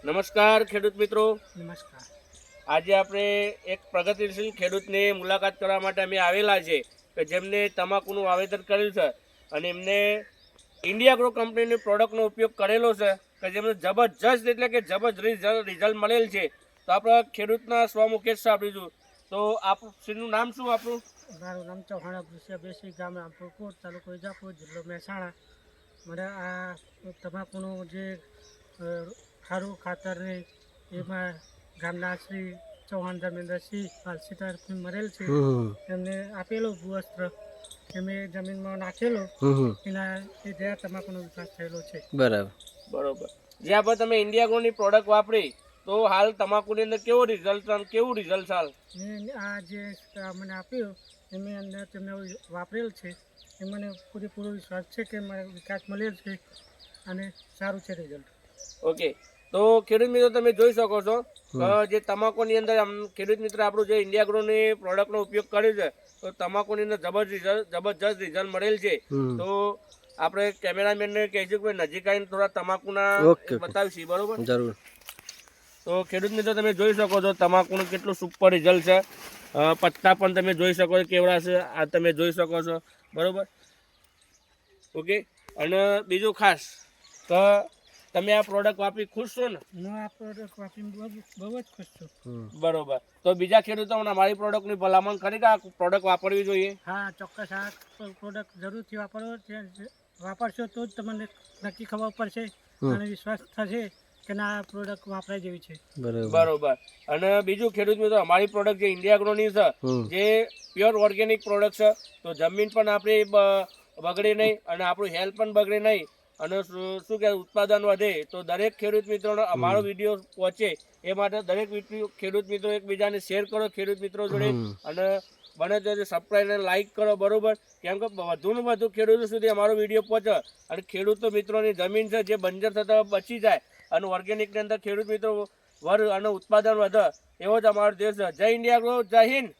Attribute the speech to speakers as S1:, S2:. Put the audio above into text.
S1: નમસ્કાર ખેડૂત મિત્રો.
S2: નમસ્કાર.
S1: આજે આપણે એક પ્રગતિશીલ ખેડૂતની મુલાકાત કરવા માટે અમે આવેલા છે કે જેમને તમાકુનું વાવેતર કર્યું છે અને એમને ઇન્ડિયા ગ્રો કંપનીની પ્રોડક્ટનો ઉપયોગ કરેલો છે કે જેમને જબરજસ્ત એટલે કે જબરજસ્ત રિઝલ્ટ મળેલ છે. તો આપણા ખેડૂતના સ્વમુખેશ સાંભળીશું. તો આપનું નામ શું આપણું?
S2: મારું નામ ચૌહાણ કૃષિ બેસી ગામ રામપુર કોટ તાલુકો વિજાપુર જિલ્લો મહેસાણા. મને આ તમાકુનું જે ખારું ખાતર ને એમાં ગામના શ્રી ચૌહાણ ધર્મેન્દ્રસિંહ પાલસી તરફથી મળેલ છે. એમને આપેલો ભૂવસ્ત્ર એમને જમીનમાં નાખેલો એના લીધે તમાકુનો વિકાસ થયેલો છે.
S1: બરોબર. જે આપણે તમે ઇન્ડિયા ગ્રોની પ્રોડક્ટ વાપરી તો હાલ તમાકુની અંદર કેવું રિઝલ્ટ હાલ?
S2: આ જે મને આપ્યું એની અંદર તમે વાપરેલ છે એ મને પૂરેપૂરો વિશ્વાસ છે કે મને વિકાસ મળેલ છે અને સારું છે રિઝલ્ટ.
S1: ઓકે. તો ખેડૂત મિત્રો તમે જોઈ શકો છો જે તમાકુની અંદર ખેડૂત મિત્ર આપણું જે ઇન્ડિયા ગ્રોની પ્રોડક્ટનો ઉપયોગ કર્યો છે તો તમાકુની અંદર જબરજસ્ત રિઝલ્ટ મળેલ છે. તો આપણે કેમેરામેનને કહીશું કે નજીક આવીને થોડા તમાકુના બતાવીશું. બરોબર,
S3: જરૂર.
S1: તો ખેડૂત મિત્રો તમે જોઈ શકો છો તમાકુનું કેટલું સુપર રિઝલ્ટ છે. પત્તા પણ તમે જોઈ શકો છો કેવડા છે, આ તમે જોઈ શકો છો. બરોબર, ઓકે. અને બીજું ખાસ તો તમે આ પ્રોડક્ટ વાપરી ખુશ છો ને?
S2: હું આ પ્રોડક્ટ વાપરીને બહુ જ ખુશ છું.
S1: બરોબર. તો બીજા ખેડૂતોને અમારી પ્રોડક્ટની ભલામણ કરી કે આ પ્રોડક્ટ વાપરવી જોઈએ?
S2: હા, ચોક્કસ આ પ્રોડક્ટ જરૂરથી વાપરશો તો જ તમને નક્કી ખબર પડશે અને વિશ્વાસ થશે કે ના આ પ્રોડક્ટ વાપરાય જેવી છે.
S1: બરોબર. અને બીજું ખેડૂત મિત્રો, અમારી પ્રોડક્ટ જે ઇન્ડિયા ગ્રોની છે જે પ્યોર ઓર્ગેનિક પ્રોડક્ટ છે, તો જમીન પણ આપણી બગડે નહીં અને આપણું હેલ્થ પણ બગડે નહીં અને શું કે ઉત્પાદન વધે. તો દરેક ખેડૂત મિત્રોનો અમારો વિડીયો પહોંચે એ માટે દરેક ખેડૂત મિત્રો એકબીજાને શેર કરો ખેડૂત મિત્રો જોડે અને બને તો સબસ્ક્રાઈબ અને લાઈક કરો. બરોબર, કેમ કે વધુને વધુ ખેડૂતો સુધી અમારો વિડીયો પહોંચે અને ખેડૂતો મિત્રોની જમીન છે જે બંજર થતા બચી જાય અને ઓર્ગેનિકની અંદર ખેડૂત મિત્રો અને ઉત્પાદન વધે એવો જ અમારો દેશ છે. જય ઇન્ડિયા ગ્રો, જય હિન્દ.